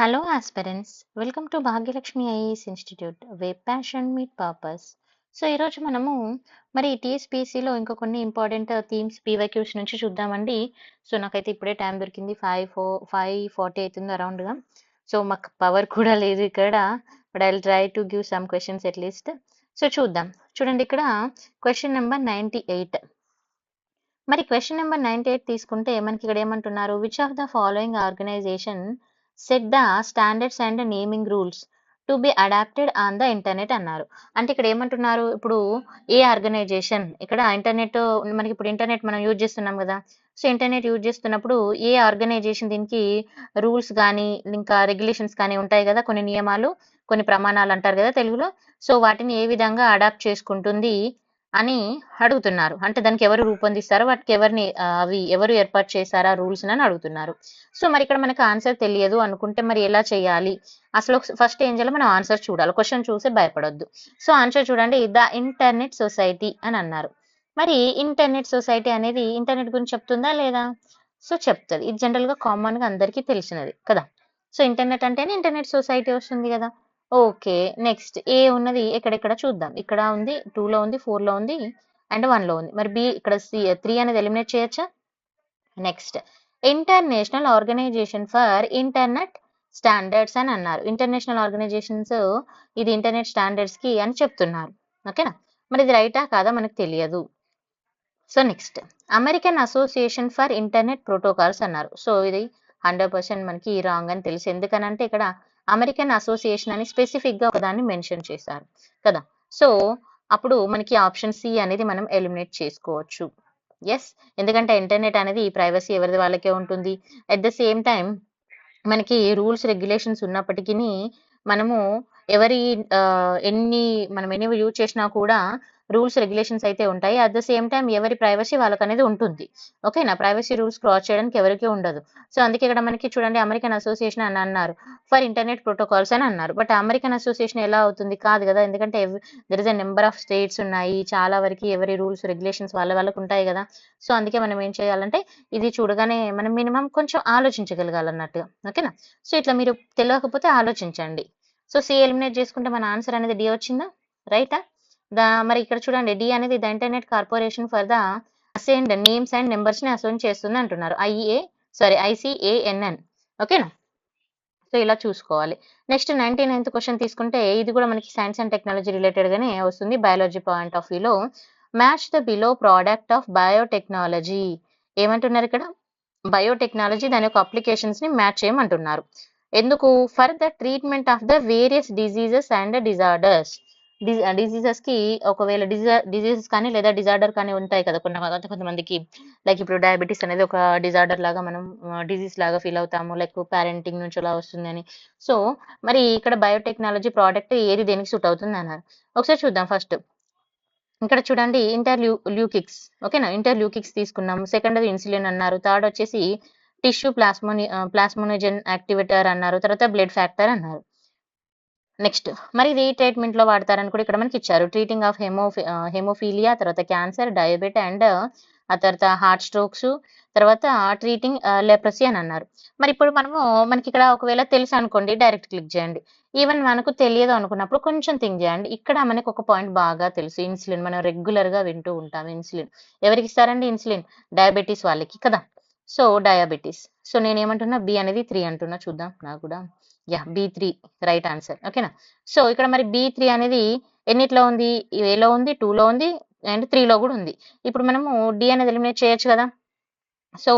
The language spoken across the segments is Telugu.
Hello, aspirants. Welcome to Bhagyalakshmi IAS Institute, where passion meet purpose. So ఈరోజు మనము మరి టీఎస్పీఎస్సీలో ఇంకా కొన్ని ఇంపార్టెంట్ థీమ్స్ పీవైక్యూస్ నుంచి చూద్దామండి. సో నాకైతే ఇప్పుడే టైం దొరికింది 5:40 అవుతుంది అరౌండ్గా. సో మాకు పవర్ కూడా లేదు ఇక్కడ, but I will try to give some questions at least. So చూద్దాం. చూడండి ఇక్కడ క్వశ్చన్ నెంబర్ 98. మరి క్వశ్చన్ నెంబర్ 98 తీసుకుంటే మనకి ఇక్కడ ఏమంటున్నారు, which of the following organization set the standards and naming rules to be adapted on the internet అన్నారు. అంటే ఇక్కడ ఏమంటున్నారు, ఇప్పుడు ఏ ఆర్గనైజేషన్, ఇక్కడ ఇంటర్నెట్ మనకి ఇప్పుడు ఇంటర్నెట్ మనం యూజ్ చేస్తున్నాం కదా. సో ఇంటర్నెట్ యూజ్ చేస్తున్నప్పుడు ఏ ఆర్గనైజేషన్ దీనికి రూల్స్ కానీ ఇంకా రెగ్యులేషన్స్ కానీ ఉంటాయి కదా, కొన్ని నియమాలు కొన్ని ప్రమాణాలు అంటారు కదా తెలుగులో. సో వాటిని ఏ విధంగా అడాప్ట్ చేసుకుంటుంది అని అడుగుతున్నారు. అంటే దానికి ఎవరు రూపొందిస్తారో వాటికి అవి ఎవరు ఏర్పాటు చేశారా రూల్స్ అని అడుగుతున్నారు. సో మరి ఇక్కడ మనకు ఆన్సర్ తెలియదు అనుకుంటే మరి ఎలా చేయాలి, అసలు ఫస్ట్ ఏం చేయాలి, మనం ఆన్సర్ చూడాలి. క్వశ్చన్ చూసి భయపడొద్దు. సో ఆన్సర్ చూడండి, ద ఇంటర్నెట్ సొసైటీ అని అన్నారు. మరి ఇంటర్నెట్ సొసైటీ అనేది ఇంటర్నెట్ గురించి చెప్తుందా లేదా? సో చెప్తుంది. ఇది జనరల్ గా కామన్ గా అందరికీ తెలిసినది కదా. సో ఇంటర్నెట్ అంటేనే ఇంటర్నెట్ సొసైటీ వస్తుంది కదా. ఓకే, నెక్స్ట్ ఏ ఉన్నది ఎక్కడెక్కడ చూద్దాం. ఇక్కడ ఉంది, 2 లో ఉంది, 4 లో ఉంది అండ్ 1 లో ఉంది. మరి బి ఇక్కడ 3 అనేది ఎలిమినేట్ చేయొచ్చా? Next international organization for internet standards అని అన్నారు. ఇంటర్నేషనల్ ఆర్గనైజేషన్స్ ఇది ఇంటర్నెట్ స్టాండర్డ్స్ కి అని చెప్తున్నారు. ఓకేనా, మరి ఇది రైటా కాదా మనకు తెలియదు. So next American association for internet protocols అన్నారు. సో ఇది 100% మనకి రాంగ్ అని తెలుసు. ఎందుకనంటే ఇక్కడ అమెరికన్ అసోసియేషన్ అని స్పెసిఫిక్ గా ఒకదాన్ని మెన్షన్ చేశారు కదా. సో అప్పుడు మనకి ఆప్షన్ సి అనేది మనం ఎలిమినేట్ చేసుకోవచ్చు. ఎస్, ఎందుకంటే ఇంటర్నెట్ అనేది ప్రైవసీ ఎవరిది వాళ్ళకే ఉంటుంది. అట్ ద సేమ్ టైం మనకి రూల్స్ రెగ్యులేషన్స్ ఉన్నప్పటికీ మనము ఎవరి మనం ఎన్ని యూజ్ చేసినా కూడా రూల్స్ రెగ్యులేషన్స్ అయితే ఉంటాయి. అట్ ద సేమ్ టైం ఎవరి ప్రైవసీ వాళ్ళకి అనేది ఉంటుంది. ఓకేనా, ప్రైవసీ రూల్స్ క్రాస్ చేయడానికి ఎవరికి ఉండదు. సో అందుకే ఇక్కడ మనకి చూడండి అమెరికన్ అసోసియేషన్ అని అన్నారు, ఫర్ ఇంటర్నెట్ ప్రోటోకాల్స్ అని అన్నారు. బట్ అమెరికన్ అసోసియేషన్ ఎలా అవుతుంది, కాదు కదా. ఎందుకంటే there is a number of states ఉన్నాయి, చాలా వరకు ఎవరి రూల్స్ రెగ్యులేషన్స్ వాళ్ళకి ఉంటాయి కదా. సో అందుకే మనం ఏం చేయాలంటే ఇది చూడగానే మనం మినిమం కొంచెం ఆలోచించగలగాలన్నట్టుగా. ఓకేనా, సో ఇట్లా మీరు తెలియకపోతే ఆలోచించండి. సో సి ఎలిమినేట్ చేసుకుంటే మన ఆన్సర్ అనేది డి వచ్చిందా, రైటా? మరి ఇక్కడ చూడండి, డి అనేది the internet corporation for the assigned names and numbers ని అసైన్ చేస్తుంది అంటున్నారు. ICANN. ఓకేనా, సో ఇలా చూసుకోవాలి. నెక్స్ట్ 99th క్వశ్చన్ తీసుకుంటే ఇది కూడా మనకి సైన్స్ అండ్ టెక్నాలజీ రిలేటెడ్ గానే వస్తుంది. బయాలజీ పాయింట్ ఆఫ్ వ్యూలో match the below product of biotechnology ఏమంటున్నారు ఇక్కడ, బయోటెక్నాలజీ దాని యొక్క అప్లికేషన్స్ ని మ్యాచ్ చేయమంటున్నారు. ఎందుకు, for the treatment of the various diseases and disorders. Diseases కి ఒకవేళ డిజీజెస్ కానీ లేదా డిజార్డర్ కానీ ఉంటాయి కదా కొంతమందికి. లైక్ ఇప్పుడు డయాబెటీస్ అనేది ఒక డిజార్డర్ లాగా మనం డిజీజ్ లాగా ఫీల్ అవుతాము, లైక్ పేరెంటింగ్ నుంచి అలా వస్తుంది అని. సో మరి ఇక్కడ బయోటెక్నాలజీ ప్రోడక్ట్ ఏది దేనికి సూట్ అవుతుంది అన్నారు. ఒకసారి చూద్దాం. ఫస్ట్ ఇక్కడ చూడండి ఇంటర్ల్యూకిక్స్. ఓకేనా, ఇంటర్ల్యూకిక్స్ తీసుకున్నాం. సెకండ్ అది ఇన్సులిన్ అన్నారు. థర్డ్ వచ్చేసి టిష్యూ ప్లాస్మోనిజన్ యాక్టివేటర్ అన్నారు. తర్వాత బ్లడ్ ఫ్యాక్టర్ అన్నారు. నెక్స్ట్ మరి ఇది ట్రీట్మెంట్ లో వాడతారని కూడా ఇక్కడ మనకి ఇచ్చారు. ట్రీటింగ్ ఆఫ్ హెమోఫీలియా, తర్వాత క్యాన్సర్, డయాబెట్ అండ్ ఆ తర్వాత హార్ట్ స్ట్రోక్స్, తర్వాత ట్రీటింగ్ లెప్రసీ అని అన్నారు. మరి ఇప్పుడు మనకి ఇక్కడ ఒకవేళ తెలుసు అనుకోండి, డైరెక్ట్ క్లిక్ చేయండి. ఈవెన్ మనకు తెలియదు అనుకున్నప్పుడు కొంచెం థింక్ చేయండి. ఇక్కడ మనకు ఒక పాయింట్ బాగా తెలుసు, ఇన్సులిన్ మనం రెగ్యులర్ గా వింటూ ఉంటాం. ఇన్సులిన్ ఎవరికి ఇస్తారండి, ఇన్సులిన్ డయాబెటీస్ వాళ్ళకి కదా. So diabetes. సో నేనేమంటున్నా బి అనేది 3 అంటున్నా, చూద్దాం నాకు కూడా. B3 right answer. ఓకేనా, సో ఇక్కడ మరి B3 అనేది ఎన్నిట్లో ఉంది, ఏలో ఉంది, 2 లో ఉంది అండ్ 3 లో కూడా ఉంది. ఇప్పుడు మనము డి అనేది ఎలిమినేట్ చేయొచ్చు కదా. సో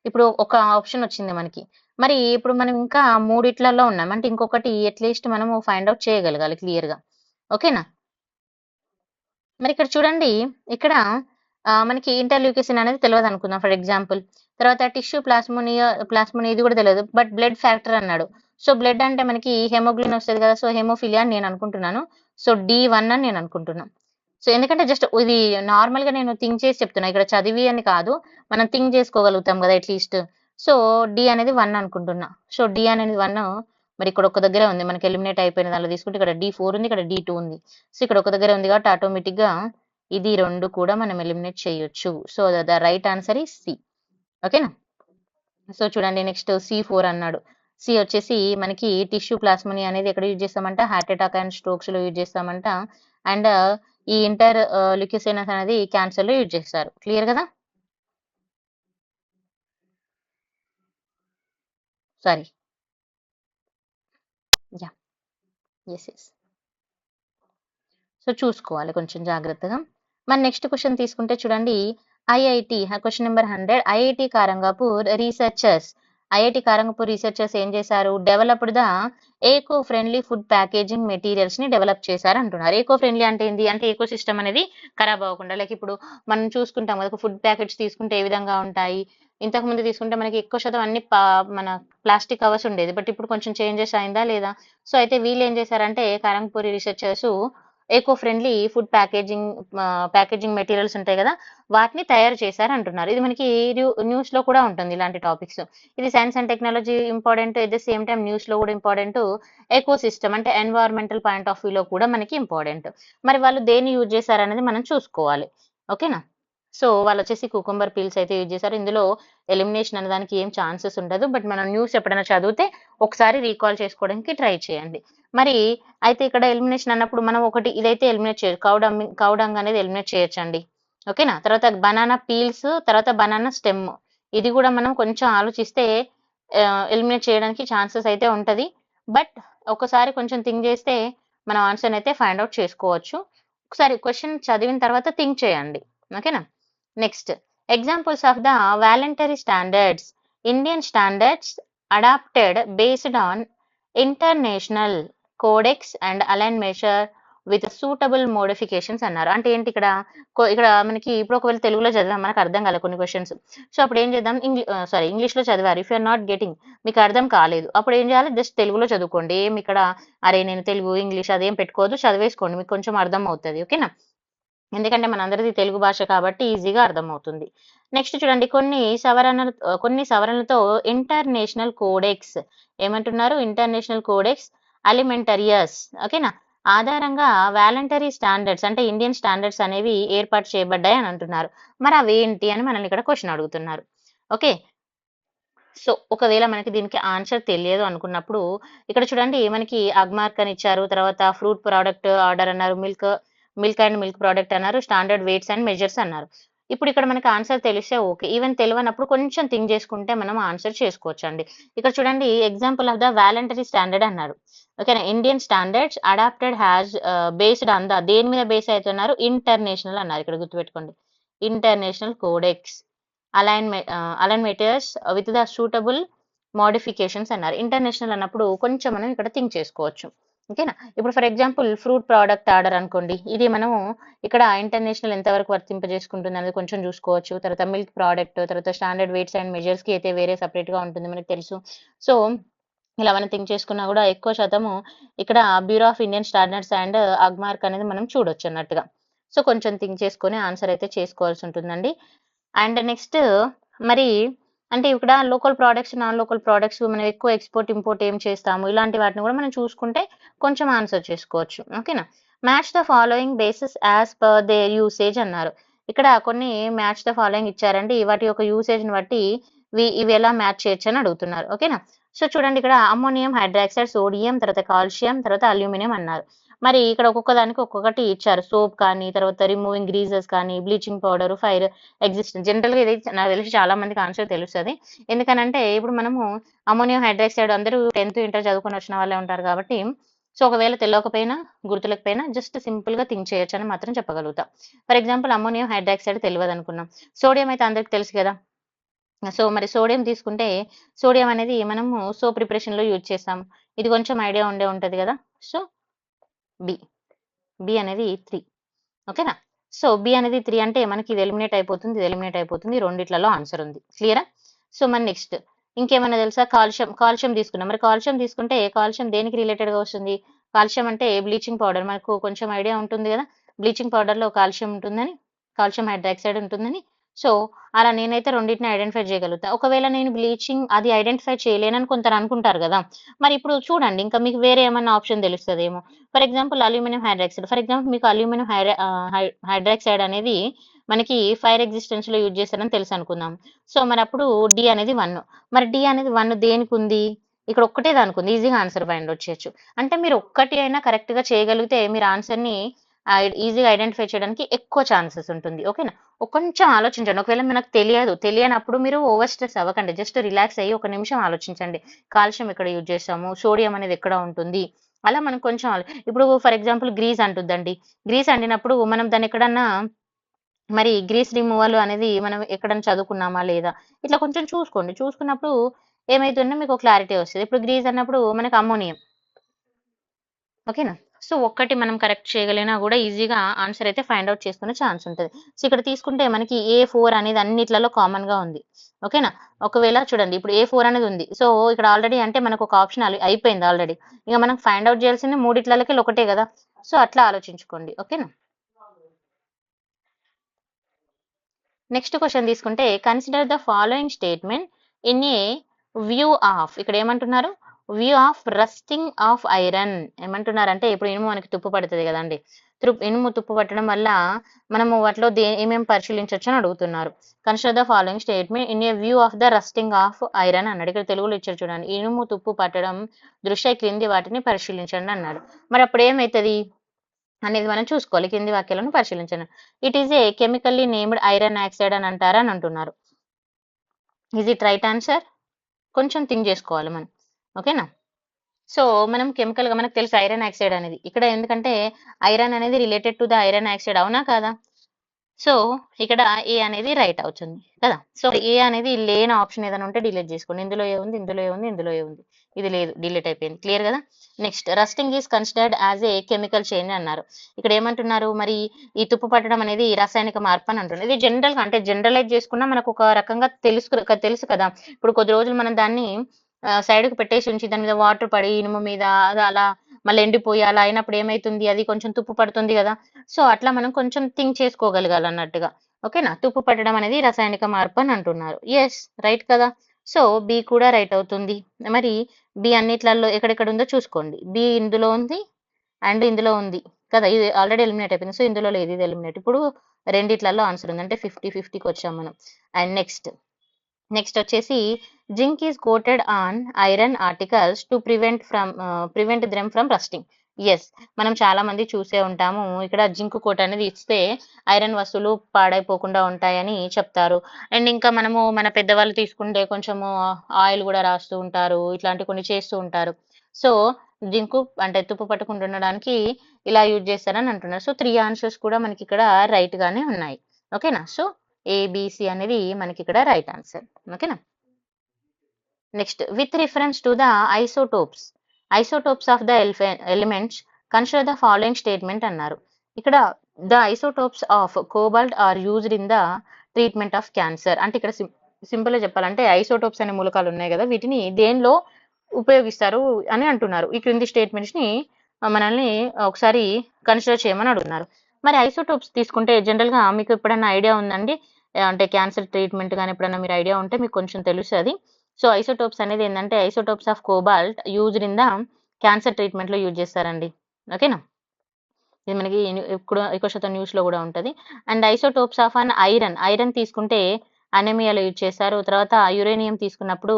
ఇప్పుడు ఒక ఆప్షన్ వచ్చింది మనకి. మరి ఇప్పుడు మనం ఇంకా మూడిట్లలో ఉన్నాం అంటే ఇంకొకటి అట్లీస్ట్ మనము ఫైండ్ అవుట్ చేయగలగాలి క్లియర్ గా. ఓకేనా, మరి ఇక్కడ చూడండి, ఇక్కడ మనకి ఇంటర్ల్యూకేసిన్ అనేది తెలియదు అనుకుందాం ఫర్ ఎగ్జాంపుల్. తర్వాత టిష్యూ ప్లాస్మోనియా ఇది కూడా తెలియదు, బట్ బ్లడ్ ఫ్యాక్టర్ అన్నాడు. సో బ్లడ్ అంటే మనకి హెమోగ్లోబిన్ వస్తుంది కదా. సో హెమోఫిలియా అని నేను అనుకుంటున్నాను. సో D1 అని నేను అనుకుంటున్నాను. సో ఎందుకంటే జస్ట్ ఇది నార్మల్ గా నేను థింక్ చేసి చెప్తున్నా, ఇక్కడ చదివి అని కాదు, మనం థింక్ చేసుకోగలుగుతాం కదా అట్లీస్ట్. సో డి అనేది 1 అనుకుంటున్నా. సో డి అనేది 1. మరి ఇక్కడ ఒక దగ్గర ఉంది మనకి ఎలిమినేట్ అయిపోయిన దానిలో తీసుకుంటే ఇక్కడ D4 ఉంది, ఇక్కడ D2 ఉంది. సో ఇక్కడ ఒక దగ్గర ఉంది కాబట్టి ఆటోమేటిక్ గా ఇది 2 కూడా మనం ఎలిమినేట్ చేయొచ్చు. సో ద రైట్ ఆన్సర్ ఈ సి. ఓకేనా, సో చూడండి నెక్స్ట్ C4 అన్నాడు. సి వచ్చేసి మనకి టిష్యూ ప్లాస్మనీ అనేది ఎక్కడ యూజ్ చేస్తామంట, హార్ట్ అటాక్ అండ్ స్ట్రోక్స్లో యూజ్ చేస్తామంట. అండ్ ఈ ఇంటర్ ల్యూకోసినస్ అనేది క్యాన్సర్లో యూజ్ చేస్తారు. క్లియర్ కదా? Sorry, yeah, yes. సో చూసుకోవాలి కొంచెం జాగ్రత్తగా. మన నెక్స్ట్ క్వశ్చన్ తీసుకుంటే చూడండి, IIT question number 100. IIT Kharagpur researchers ఏం చేశారు, developed the eco friendly food packaging materials ని డెవలప్ చేశారు అంటున్నారు. ఏకో ఫ్రెండ్లీ అంటే ఏంటి అంటే ఏకో సిస్టమ్ అనేది ఖరాబ్ అవ్వకుండా, లైక్ ఇప్పుడు మనం చూసుకుంటాం కదా ఫుడ్ ప్యాకెట్స్ తీసుకుంటే ఏ విధంగా ఉంటాయి, ఇంతకు ముందు తీసుకుంటే మనకి ఎక్కువ శాతం అన్ని మన ప్లాస్టిక్ కవర్స్ ఉండేది, బట్ ఇప్పుడు కొంచెం చేంజెస్ అయిందా లేదా. సో అయితే వీళ్ళు ఏం చేశారంటే కారంగపూరి researchers eco friendly food packaging materials ఉంటాయి కదా, వాటిని తయారు చేశారు అంటున్నారు. ఇది మనకి న్యూస్ లో కూడా ఉంటుంది ఇలాంటి టాపిక్స్. ఇది science and technology important, at the same time news లో కూడా ఇంపార్టెంట్, ఎకో సిస్టమ్ అంటే ఎన్వైరన్మెంటల్ పాయింట్ ఆఫ్ వ్యూ లో కూడా మనకి ఇంపార్టెంట్. మరి వాళ్ళు దేన్ని యూజ్ చేశారనేది మనం చూసుకోవాలి. ఓకేనా? సో వాళ్ళు వచ్చేసి కుకుంబర్ పీల్స్ అయితే యూజ్ చేశారు. ఇందులో ఎలిమినేషన్ అనే దానికి ఏం ఛాన్సెస్ ఉండదు, బట్ మనం న్యూస్ ఎప్పుడైనా చదివితే ఒకసారి రీకాల్ చేసుకోవడానికి ట్రై చేయండి. మరి అయితే ఇక్కడ ఎలిమినేషన్ అన్నప్పుడు మనం ఒకటి ఇదైతే ఎలిమినేట్ చేయొచ్చు, కౌడంగ్ అనేది ఎలిమినేట్ చేయొచ్చండి. ఓకేనా? తర్వాత బనానా పీల్స్, తర్వాత బనానా స్టెమ్, ఇది కూడా మనం కొంచెం ఆలోచిస్తే ఎలిమినేట్ చేయడానికి ఛాన్సెస్ అయితే ఉంటది, బట్ ఒకసారి కొంచెం థింక్ చేస్తే మనం ఆన్సర్ అయితే ఫైండ్ అవుట్ చేసుకోవచ్చు. ఒకసారి క్వశ్చన్ చదివిన తర్వాత థింక్ చేయండి. ఓకేనా? Next, examples of the voluntary standards. Indian standards adapted based on international codex and align measure with suitable modifications అన్నారు. అంటే ఏంటి ఇక్కడ, ఇక్కడ మనకి ఇప్పుడు ఒకవేళ తెలుగులో చదివాం మనకు అర్థం కాలేదు కొన్ని క్వశ్చన్స్, సో అప్పుడు ఏం చేద్దాం, ఇంగ్లీష్లో చదివారు, ఇఫ్ యూఆర్ నాట్ గెటింగ్, మీకు అర్థం కాలేదు, అప్పుడు ఏం చేయాలి, జస్ట్ తెలుగులో చదువుకోండి. ఏం ఇక్కడ అరే నేను తెలుగు ఇంగ్లీష్ అదేం పెట్టుకోవద్దు, చదివేసుకోండి, మీకు కొంచెం అర్థం అవుతుంది. ఓకేనా? ఎందుకంటే మనందరిది తెలుగు భాష కాబట్టి ఈజీగా అర్థమవుతుంది. నెక్స్ట్ చూడండి, కొన్ని సవరణలతో ఇంటర్నేషనల్ కోడెక్స్ ఏమంటున్నారు, ఇంటర్నేషనల్ కోడెక్స్ అలిమెంటరియస్, ఓకేనా, ఆధారంగా వాలంటరీ స్టాండర్డ్స్ అంటే ఇండియన్ స్టాండర్డ్స్ అనేవి ఏర్పాటు చేయబడ్డాయి అని అంటున్నారు. మరి అవి ఏంటి అని మనల్ని ఇక్కడ క్వశ్చన్ అడుగుతున్నారు. ఓకే, సో ఒకవేళ మనకి దీనికి ఆన్సర్ తెలియదు అనుకున్నప్పుడు ఇక్కడ చూడండి, మనకి అగ్మార్క్ అని ఇచ్చారు, తర్వాత ఫ్రూట్ ప్రోడక్ట్ ఆర్డర్ అన్నారు, మిల్క్ అండ్ మిల్క్ ప్రోడక్ట్ అన్నారు, స్టాండర్డ్ వెయిట్స్ అండ్ మెజర్స్ అన్నారు. ఇప్పుడు ఇక్కడ మనకి ఆన్సర్ తెలిస్తే ఓకే, ఈవెన్ తెలియనప్పుడు కొంచెం థింక్ చేసుకుంటే మనం ఆన్సర్ చేసుకోవచ్చు అండి. ఇక్కడ చూడండి, example of the voluntary standard అన్నారు. ఓకేనా? Indian standards adapted has based on the, దేని మీద బేస్ అవుతున్నారు, ఇంటర్నేషనల్ అన్నారు. ఇక్కడ గుర్తుపెట్టుకోండి, international codex align materials with the suitable modifications అన్నారు. ఇంటర్నేషనల్ అన్నప్పుడు కొంచెం మనం ఇక్కడ థింక్ చేసుకోవచ్చు. ఓకేనా? ఇప్పుడు for example fruit product order అనుకోండి, ఇది మనము ఇక్కడ ఇంటర్నేషనల్ ఎంతవరకు వర్తింపజేసుకుంటుంది అనేది కొంచెం చూసుకోవచ్చు. తర్వాత మిల్క్ ప్రోడక్ట్, తర్వాత స్టాండర్డ్ వెయిట్స్ అండ్ మెజర్స్ కి అయితే వేరే సపరేట్ గా ఉంటుంది మనకు తెలుసు. సో ఇలా మనం థింక్ చేసుకున్నా కూడా ఎక్కువ శాతము ఇక్కడ bureau of Indian standards and Agmark అనేది మనం చూడొచ్చు అన్నట్టుగా. సో కొంచెం థింక్ చేసుకొని ఆన్సర్ అయితే చేసుకోవాల్సి ఉంటుందండి. అండ్ నెక్స్ట్, మరి అంటే ఇక్కడ local products, non local products మనం ఎక్కువ ఎక్స్పోర్ట్ ఇంపోర్ట్ ఏం చేస్తాము, ఇలాంటి వాటిని కూడా మనం చూసుకుంటే కొంచెం ఆన్సర్ చేసుకోవచ్చు. ఓకేనా? Match the following basis as per their usage అన్నారు. ఇక్కడ కొన్ని మ్యాచ్ ద ఫాలోయింగ్ ఇచ్చారండి, వాటి యొక్క యూసేజ్ ని బట్టి ఇవి ఎలా మ్యాచ్ చేయొచ్చు అని అడుగుతున్నారు. ఓకేనా? సో చూడండి, ఇక్కడ అమ్మోనియం హైడ్రాక్సైడ్, సోడియం, తర్వాత కాల్షియం, తర్వాత అల్యూమినియం అన్నారు. మరి ఇక్కడ ఒక్కొక్క దానికి ఒక్కొక్కటి ఇచ్చారు, సోప్ కానీ, తర్వాత రిమూవింగ్ గ్రీజెస్ కానీ, బ్లీచింగ్ పౌడర్, ఫైర్ ఎగ్జిస్టెన్స్. జనరల్గా ఇది నాకు తెలిసి చాలా మందికి ఆన్సర్ తెలుస్తుంది, ఎందుకనంటే ఇప్పుడు మనము అమోనియం హైడ్రాక్సైడ్ అందరూ 10th ఇంటర్ చదువుకొని వచ్చిన వాళ్ళే ఉంటారు కాబట్టి, సో ఒకవేళ తెలియకపోయినా గుర్తులేకపోయినా జస్ట్ సింపుల్ గా థింక్ చేయొచ్చు అని మాత్రం చెప్పగలుగుతాం. ఫర్ ఎగ్జాంపుల్ అమోనియం హైడ్రాక్సైడ్ తెలియదు అనుకున్నాం, సోడియం అయితే అందరికి తెలుసు కదా. సో మరి సోడియం తీసుకుంటే, సోడియం అనేది మనము సోప్ ప్రిపరేషన్ లో యూజ్ చేస్తాం, ఇది కొంచెం ఐడియా ఉంటది కదా. సో బి బి అనేది 3. ఓకేనా? సో బి అనేది 3 అంటే మనకి ఇది ఎలిమినేట్ అయిపోతుంది, ఇది ఎలిమినేట్ అయిపోతుంది, రెండిట్లలో ఆన్సర్ ఉంది. క్లియరా? సో మన నెక్స్ట్ ఇంకేమైనా తెలుసా, కాల్షియం తీసుకున్నాం. మరి కాల్షియం తీసుకుంటే కాల్షియం దేనికి రిలేటెడ్ గా వస్తుంది, కాల్షియం అంటే బ్లీచింగ్ పౌడర్, మనకు కొంచెం ఐడియా ఉంటుంది కదా, బ్లీచింగ్ పౌడర్ లో కాల్షియం ఉంటుందని, కాల్షియం హైడ్రాక్సైడ్ ఉంటుందని. సో అలా నేనైతే రెండింటిని ఐడెంటిఫై చేయగలుగుతా. ఒకవేళ నేను బ్లీచింగ్ అది ఐడెంటిఫై చేయలేనని కొందరు అనుకుంటారు కదా, మరి ఇప్పుడు చూడండి ఇంకా మీకు వేరే ఏమన్నా ఆప్షన్ తెలుస్తుందేమో. For example aluminium hydroxide, for example మీకు అల్యూమినియం హైడ్రాక్సైడ్ అనేది మనకి ఫైర్ ఎగ్జిస్టెన్స్ లో యూజ్ చేస్తారని తెలుసు అనుకుందాం. సో మరి అప్పుడు డి అనేది 1. మరి డి అనేది 1 దేనికి ఉంది, ఇక్కడ ఒక్కటే దానికి ఉంది. ఈజీగా ఆన్సర్ ఫైండ్ ఔట్ చేయొచ్చు. అంటే మీరు ఒక్కటి అయినా కరెక్ట్‌గా చేయగలిగితే మీరు ఆన్సర్‌ని ఈజీగా ఐడెంటిఫై చేయడానికి ఎక్కువ ఛాన్సెస్ ఉంటుంది. ఓకేనా? కొంచెం ఆలోచించండి. ఒకవేళ మనకు తెలియనప్పుడు మీరు ఓవర్ స్ట్రెస్ అవ్వకండి. జస్ట్ రిలాక్స్ అయ్యి ఒక నిమిషం ఆలోచించండి. కాల్షియం ఎక్కడ యూజ్ చేస్తాము? సోడియం అనేది ఎక్కడ ఉంటుంది? అలా మనం కొంచెం ఇప్పుడు ఫర్ ఎగ్జాంపుల్ గ్రీస్ అంటుద్దండి. గ్రీస్ అంటినప్పుడు మనం దాన్ని ఎక్కడన్నా మరి గ్రీస్ రిమూవల్ అనేది మనం ఎక్కడైనా చదువుకున్నామా లేదా? ఇట్లా కొంచెం చూసుకోండి. చూసుకున్నప్పుడు ఏమైతుందో మీకు క్లారిటీ వస్తది. ఇప్పుడు గ్రీస్ అన్నప్పుడు మనకు అమ్మోనియం. ఓకేనా? సో, ఒక్కటి మనం కరెక్ట్ చేయగలిగినా గూడా ఈజీగా ఆన్సర్ అయితే ఫైండ్ ఔట్ చేసుకునే ఛాన్స్ ఉంటది. సో, ఇక్కడ తీసుకుంటే మనకి ఏ4 అనేది అన్నిట్లలో కామన్‌గా ఉంది. ఓకేనా? ఒకవేళ చూడండి ఇప్పుడు ఏ4 అనేది ఉంది. సో, ఇక్కడ ఆల్రెడీ అంటే మనకు ఒక ఆప్షన్ అయిపోయింది ఆల్రెడీ. ఇక మనం ఫైండ్ ఔట్ చేయాల్సింది మూడిట్లలోకెళ్ళి ఒకటే గదా! సో, అట్లా ఆలోచించుకోండి. ఓకేనా? నెక్స్ట్ క్వెషన్ తీసుకుంటే consider the following statement in a view of ఇక్కడ ఏమంటున్నారు? View of rusting of iron ఏమంటున్నారంటే ఇప్పుడు ఇనుము మనకి తుప్పు పడుతది గదండీ! ఇనుము తుప్పు పట్టడం వల్ల మనము వాటిలో ఏమేమి పరిశీలించొచ్చు అని అడుగుతున్నారు. Consider the following statement in a view of the rusting of iron అన్నాడు. ఇక్కడ తెలుగులో ఇచ్చారు చూడండి. ఇనుము తుప్పు పట్టడం దృష్ట్యా క్రింది వాటిని పరిశీలించండి అన్నాడు. మరి అప్పుడు ఏమైతది? అనేది మనం చూసుకోవాలి. కింది వాక్యాలను పరిశీలించండి. It is a chemically named iron oxide అని అంటారా అని అంటున్నారు. Is it right answer? కొంచెం థింక్ చేసుకోవాలి మనం. ఓకేనా? సో, మనం కెమికల్‌గా మనకు తెలుసు ఐరన్ ఆక్సైడ్ అనేది. ఇక్కడ ఎందుకంటే ఐరన్ అనేది related to the iron oxide అవునా కాదా? సో, ఇక్కడ ఏ అనేది రైట్ అవుతుంది కదా! సో, ఏ అనేది లేని ఆప్షన్ ఏదైనా ఉంటే డిలీట్ చేసుకోండి. ఇందులో ఏ ఉంది? ఇందులో ఏ ఉంది? ఇందులో ఏ ఉంది? ఇది లేదు. డిలీట్ అయిపోయింది. క్లియర్ గదా! Next rusting is considered as a chemical change అన్నారు. ఇక్కడ ఏమంటున్నారు? మరి ఈ తుప్పు పట్టడం అనేది రాసాయనిక మార్పు అని అంటున్నారు. ఇది జనరల్‌గా అంటే జనరలైజ్ చేసుకున్నా మనకు ఒక రకంగా తెలుసు కదా! ఇప్పుడు కొద్ది రోజులు మనం దాన్ని సైడ్‌కి పెట్టేసి ఉంచి దాని మీద వాటర్ పడి ఇనుము మీద అది అలా మళ్ళీ ఎండిపోయి అలా అయినప్పుడు ఏమైతుంది? అది కొంచెం తుప్పు పడుతుంది గదా! సో, అట్లా మనం కొంచెం థింక్ చేసుకోగలగాలన్నట్టుగా. ఓకేనా? తుప్పు పట్టడం అనేది రసాయనిక మార్పు అని అంటున్నారు. యెస్. రైట్ కదా! సో, బి కూడా రైట్ అవుతుంది. మరి బి అన్నిట్లల్లో ఎక్కడెక్కడ ఉందో చూసుకోండి. బి ఇందులో ఉంది అండ్ ఇందులో ఉంది కదా! ఇది ఆల్రెడీ ఎలిమినేట్ అయిపోయింది. సో, ఇందులో లేదు. ఇది ఎలిమినేట్. ఇప్పుడు రెండిట్లల్లో ఆన్సర్ ఉంది. అంటే 50-50కొచ్చాం మనం. అండ్ నెక్స్ట్ వచ్చేసి zinc is coated on iron articles to prevent them from rusting. Yes. మనం చాలా మంది చూసే ఉంటాము. ఇక్కడ జింక్ కోట్ అనేది ఇస్తే ఐరన్ వస్తువులు పాడైపోకుండా ఉంటాయని చెప్తారు. అండ్ ఇంకా మనము మన పెద్దవాళ్ళు తీసుకుంటే కొంచెము ఆయిల్ గూడా రాస్తూ ఉంటారు. ఇట్లాంటివి కొన్ని చేస్తూ ఉంటారు. సో, జింకు అంటే తుప్పు పట్టకుండా ఉండడానికి ఇలా యూజ్ చేస్తారని అంటున్నారు. సో, 3 ఆన్సర్స్ కూడా మనకిక్కడ రైట్ గానే ఉన్నాయి. ఓకేనా? సో, ఏ, బి, సి అనేది మనకిక్కడ రైట్ ఆన్సర్. ఓకేనా? Next with reference to the isotopes of the elements consider the following statement అన్నారు. ఇక్కడ the isotopes of cobalt are used in the treatment of cancer అంటే ఇక్కడ సింపుల్‌గా చెప్పాలంటే ఐసోటోప్స్ అనే మూలకాలు ఉన్నాయి గదా! వీటిని దేనిలో ఉపయోగిస్తారు అని అంటున్నారు. ఈ క్రింది స్టేట్మెంట్స్‌ని మనల్ని ఒకసారి కన్సిడర్ చేయమని అడుగుతున్నారు. మరి ఐసోటోప్స్ తీసుకుంటే జనరల్‌గా మీకు ఎప్పుడన్నా ఐడియా ఉందండి? అంటే క్యాన్సర్ ట్రీట్మెంట్ గాని ఎప్పుడన్నా మీరు ఐడియా ఉంటే మీకు కొంచెం తెలుస్తది. సో, ఐసోటోప్స్ అనేది ఏందంటే isotopes of cobalt used in the cancer ట్రీట్మెంట్‌లో యూజ్ చేస్తారండి. ఓకేనా? ఇది మనకి ఇప్పుడు ఎక్కువ శాతం న్యూస్‌లో గూడా ఉంటది. అండ్ ఐసోటోప్స్ ఆఫ్ ఐరన్ తీసుకుంటే అనీమియాలో యూజ్ చేస్తారు. తర్వాత యురేనియం తీసుకున్నప్పుడు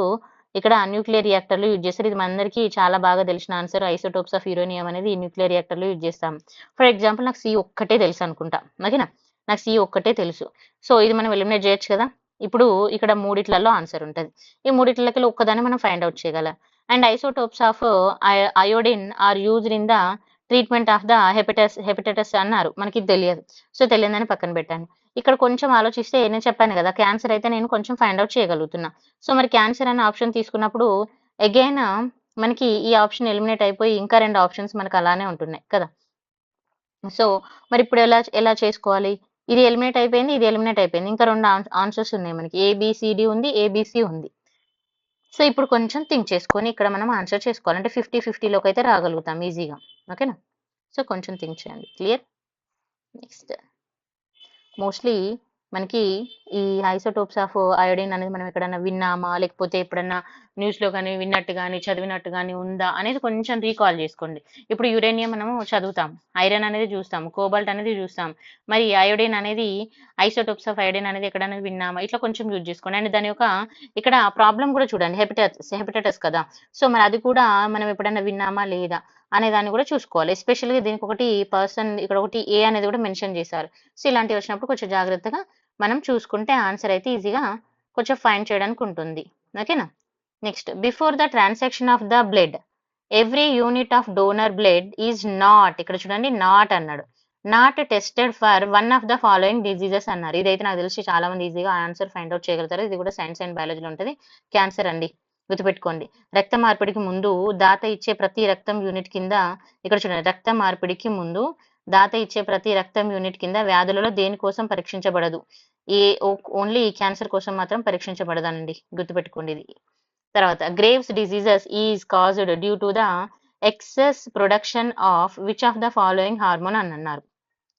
ఇక్కడ న్యూక్లియర్ రియాక్టర్‌లో యూజ్ చేస్తారు. ఇది మనందరికీ చాలా బాగా తెలిసిన ఆన్సర్. ఐసోటోప్స్ ఆఫ్ యురేనియం అనేది న్యూక్లియర్ రియాక్టర్‌లో యూజ్ చేస్తాం. ఫర్ ఎగ్జాంపుల్ నాకు సి ఒక్కటే తెలుసనుకుంటా. ఓకేనా? నాకు సి ఒక్కటే తెలుసు. సో, ఇది మనం ఎలిమినేట్ చేయొచ్చు కదా! ఇప్పుడు ఇక్కడ మూడిట్లలో ఆన్సర్ ఉంటది. ఈ మూడిట్లకెళ్ళి ఒక్కదాన్ని మనం ఫైండ్ ఔట్ చేయగలం. And isotopes of iodine are used in the treatment of the hepatitis అన్నారు. మనకిది తెలియదు. సో, తెలియదని పక్కన పెట్టాను. ఇక్కడ కొంచెం ఆలోచిస్తే నేను చెప్పాను గదా! క్యాన్సర్ అయితే నేను కొంచెం ఫైండ్ ఔట్ చేయగలుగుతున్నా. సో, మరి క్యాన్సర్ అనే ఆప్షన్ తీసుకున్నప్పుడు అగైన్ మనకి ఈ ఆప్షన్ ఎలిమినేట్ అయిపోయి ఇంకా 2 ఆప్షన్స్ మనకు అలానే ఉంటున్నాయి కదా! సో, మరిప్పుడు ఎలా చేసుకోవాలి? ఇది ఎలిమినేట్ అయిపోయింది. ఇది ఎలిమినేట్ అయిపోయింది. ఇంకా 2 ఆన్సర్స్ ఉన్నాయి మనకి. ఏబీసీడీ ఉంది. ఏబీసీ ఉంది. సో, ఇప్పుడు కొంచెం థింక్ చేసుకొని ఇక్కడ మనం ఆన్సర్ చేసుకోవాలి. అంటే 50-50 లోకైతే రాగలుగుతాం ఈజీగా. ఓకేనా? సో, కొంచెం థింక్ చేయండి. క్లియర్? నెక్స్ట్ మోస్ట్‌లీ మనకి ఈ ఐసోటోప్స్ ఆఫ్ అయోడిన్ అనేది మనం ఎక్కడన్నా విన్నామా? లేకపోతే ఎప్పుడన్నా న్యూస్‌లో గాని, విన్నట్టు గాని, చదివినట్టు గాని ఉందా? అనేది కొంచెం రీకాల్ జేసుకోండి. ఇప్పుడు యురేనియం మనము చదువుతాం. ఐరన్ అనేది జూస్తాం. కోబాల్ట్ అనేది జూస్తాం. మరి అయోడిన్ అనేది ఐసోటోప్స్ ఆఫ్ అయోడిన్ అనేది ఎక్కడైనా విన్నామా? ఇట్లా కొంచెం యూజ్ జేసుకోండి. అండ్ దాని యొక్క ఇక్కడ ప్రాబ్లమ్ గూడా చూడండి. హెపటైటిస్ కదా! సో, మరి అది కూడా మనం ఎప్పుడన్నా విన్నామా? లేదా? అనే దాన్ని గూడా చూసుకోవాలి. ఎస్పెషల్‌గా దీనికొకటి పర్సన్ ఇక్కడ ఒకటి ఏ అనేది గూడా మెన్షన్ జేశారు. సో, ఇలాంటివి వచ్చినప్పుడు కొంచెం జాగ్రత్తగా మనం చూసుకుంటే ఆన్సర్ అయితే ఈజీగా కొంచెం ఫైండ్ చేయడానికి ఉంటుంది. ఓకేనా? Next before the transaction of the blood every unit of donor blood is not ఇక్కడ చూడండి నాట్ అన్నాడు. Not tested for one of the following diseases అన్నారు. ఇదైతే నాకు తెలిసి చాలా మంది ఈజీగా ఆన్సర్ ఫైండ్ అవుట్ చేయగలుగుతారు. ఇది కూడా సైన్స్ అండ్ బయాలజీలో ఉంటది. క్యాన్సర్ అండి. గుర్తుపెట్టుకోండి. రక్త మార్పిడికి ముందు దాత ఇచ్చే ప్రతి రక్తం యూనిట్ కింద ఇక్కడ చూడండి రక్త మార్పిడికి ముందు దాత ఇచ్చే ప్రతి రక్తం యూనిట్ కింద వ్యాధులలో దేనికోసం పరీక్షించబడదు. ఓన్లీ క్యాన్సర్ కోసం మాత్రం పరీక్షించబడదనండి. గుర్తుపెట్టుకోండి ఇది. తర్వాత Graves diseases is caused due to the excess production of which of the following hormone అని అన్నారు.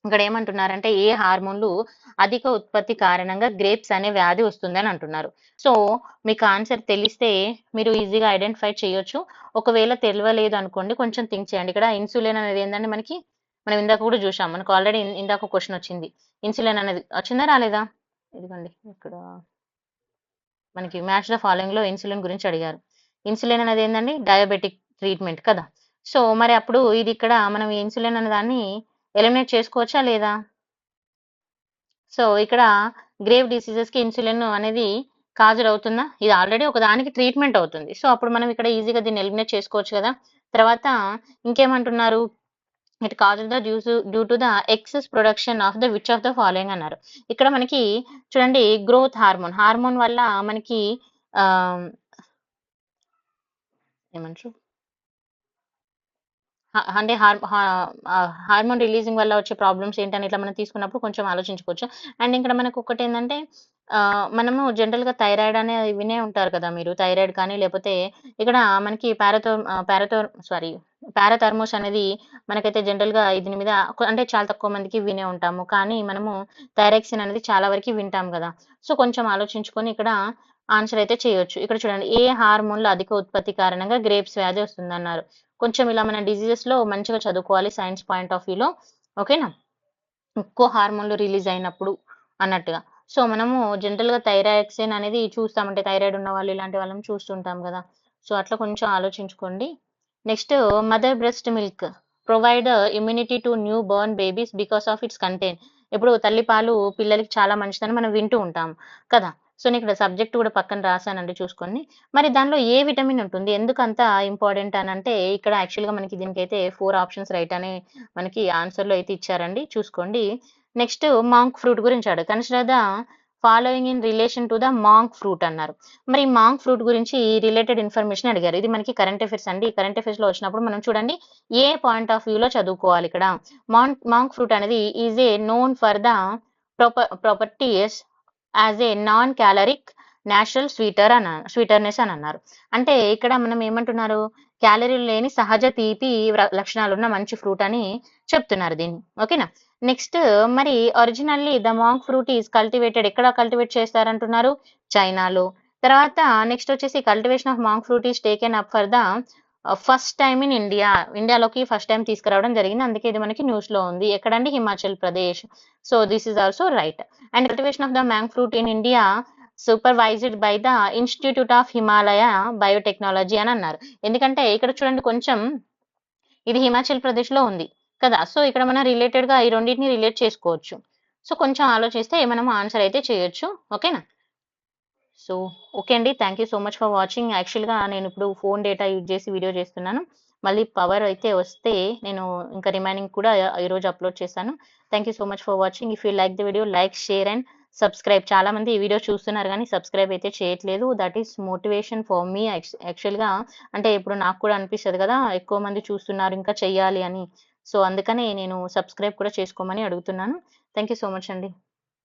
ఇక్కడ ఏమంటున్నారంటే ఏ హార్మోన్లు అధిక ఉత్పత్తి కారణంగా గ్రేప్స్ అనే వ్యాధి వస్తుందని అంటున్నారు. సో మీకు ఆన్సర్ తెలిస్తే మీరు ఈజీగా ఐడెంటిఫై చేయొచ్చు. ఒకవేళ తెలియలేదు అనుకోండి కొంచెం థింక్ చేయండి. ఇక్కడ ఇన్సులిన్ అనేది ఏంటంటే మనకి మనం ఇందాక కూడా చూసాం. మనకు ఆల్రెడీ ఇందాక క్వశ్చన్ వచ్చింది. ఇన్సులిన్ అనేది వచ్చిందా రాలేదా? ఇదిగోండి ఇక్కడ మనకి మ్యాచ్ ద ఫాలోయింగ్ లో ఇన్సులిన్ గురించి అడిగారు. ఇన్సులిన్ అనేది ఏంటండి డయాబెటిక్ ట్రీట్మెంట్ కదా! సో మరి అప్పుడు ఇది ఇక్కడ మనం ఈ ఇన్సులిన్ అనే దాన్ని ఎలిమినేట్ చేసుకోవచ్చా లేదా? సో ఇక్కడ గ్రేవ్ డిసీజెస్ కి ఇన్సులిన్ అనేది కాజుడ్ అవుతుందా? ఇది ఆల్రెడీ ఒక దానికి ట్రీట్మెంట్ అవుతుంది. సో అప్పుడు మనం ఇక్కడ ఈజీగా దీన్ని ఎలిమినేట్ చేసుకోవచ్చు కదా! తర్వాత ఇంకేమంటున్నారు? It causes the due to the excess production of the which of the following అన్నారు. ఇక్కడ మనకి చూడండి గ్రోత్ హార్మోన్ వల్ల మనకి ఆహ్, ఏమంటారు? అంటే హార్మోన్ రిలీజింగ్ వల్ల వచ్చే ప్రాబ్లమ్స్ ఏంటని ఇట్లా మనం తీసుకున్నప్పుడు కొంచెం ఆలోచించుకోవచ్చు. అండ్ ఇక్కడ మనకు ఒకటేందంటే మనము జనరల్‌గా థైరాయిడ్ అనే వినే ఉంటారు కదా మీరు. థైరాయిడ్ కానీ లేకపోతే ఇక్కడ మనకి పారాథర్మోస్ అనేది మనకైతే జనరల్‌గా దీని మీద అంటే చాలా తక్కువ మందికి వినే ఉంటాము. కానీ మనము థైరాక్సిన్ అనేది చాలా వరకి వింటాం గదా! సో, కొంచెం ఆలోచించుకొని ఇక్కడ ఆన్సర్ అయితే చేయొచ్చు. ఇక్కడ చూడండి ఏ హార్మోన్‌ల అధిక ఉత్పత్తి కారణంగా గ్రేవ్స్ వ్యాధి వస్తుందన్నారు. కొంచెం ఇలా మన డిసీజెస్‌లో మంచిగా చదువుకోవాలి సైన్స్ పాయింట్ ఆఫ్ వ్యూలో. ఓకేనా? ఎక్కువ హార్మోన్‌లు రిలీజ్ అయినప్పుడు అన్నట్టుగా. సో, మనము జనరల్‌గా థైరాక్సిన్ అనేది చూస్తాం. అంటే థైరాయిడ్ ఉన్నవాళ్ళు ఇలాంటి వాళ్ళని చూస్తుంటాం గదా! సో, అట్లా కొంచెం ఆలోచించుకోండి. Next mother breast milk provide immunity to new Born babies because of it's content. ఇప్పుడు తల్లిపాలు పిల్లలకి చాలా మంచిదని మనం వింటూ ఉంటాం కదా! సో, నేను ఇక్కడ సబ్జెక్ట్ కూడా పక్కన రాసానండి చూసుకోండి. మరి దానిలో ఏ విటమిన్ ఉంటుంది? ఎందుకంత ఇంపార్టెంట్ అనంటే ఇక్కడ యాక్చువల్‌గా మనకి దీనికైతే 4 ఆప్షన్స్ రైట్ అని మనకి ఆన్సర్‌లో అయితే ఇచ్చారండి. చూసుకోండి. నెక్స్ట్ మాంక్ ఫ్రూట్ గురించి అడిగారు. Consider the following in relation to the monk fruit అన్నారు. మరి మాంక్ ఫ్రూట్ గురించి రిలేటెడ్ ఇన్ఫర్మేషన్ అడిగారు. ఇది మనకి కరెంట్ అఫైర్స్ అండి. కరెంట్ అఫైర్స్‌లో వచ్చినప్పుడు మనం చూడండి ఏ పాయింట్ ఆఫ్ వ్యూలో చదువుకోవాలి ఇక్కడ. మాంక్ ఫ్రూట్ అనేది is a known for the properties as a non caloric natural sweetness అని అన్నారు. అంటే ఇక్కడ మనం ఏమంటున్నారు? క్యాలరీలు లేని సహజ తీపి లక్షణాలున్న మంచి ఫ్రూట్ అని చెప్తున్నారు దీన్ని. ఓకేనా? నెక్స్ట్ మరి originally the monk fruit is cultivated ఎక్కడ కల్టివేట్ చేస్తారంటున్నారు? చైనాలో. తర్వాత నెక్స్ట్ వచ్చేసి cultivation of monk fruit is taken up for the first time in India. ఇండియాలోకి ఫస్ట్ టైమ్ తీసుకురావడం జరిగింది. అందుకే ఇది మనకి న్యూస్‌లో ఉంది. ఎక్కడండి? Himachal Pradesh. So this is also right. And cultivation of the monk fruit in India supervised by the institute of Himalaya biotechnology అని అన్నారు. ఎందుకంటే ఇక్కడ చూడండి కొంచెం ఇది హిమాచల్ ప్రదేశ్‌లో ఉంది కదా! సో ఇక్కడ మనం రిలేటెడ్‌గా ఈ రెండిటిని రిలేట్ చేసుకోవచ్చు. సో కొంచెం ఆలోచిస్తే మనం ఆన్సర్ అయితే చేయొచ్చు. ఓకేనా? సో ఓకే అండి. Thank you so much for watching. యాక్చువల్‌గా నేను ఇప్పుడు ఫోను డేటా యూజ్ చేసి వీడియో చేస్తున్నాను. మళ్ళీ పవర్ అయితే వస్తే నేను ఇంకా రిమైనింగ్ కూడా ఈరోజు అప్‌లోడ్ చేశాను. Thank you so much for watching. If you like the video like, share and subscribe. చాలా మంది ఈ వీడియో చూస్తున్నారు గానీ సబ్స్క్రైబ్ అయితే చేయట్లేదు. That is motivation for me యాక్చువల్‌గా అంటే ఇప్పుడు నాకు కూడా అనిపిస్తది కదా! ఎక్కువ మంది చూస్తున్నారు ఇంకా చెయ్యాలి అని. సో అందుకనే నేను సబ్స్క్రైబ్ కూడా చేసుకోమని అడుగుతున్నాను. థాంక్ యూ సో మచ్ అండి.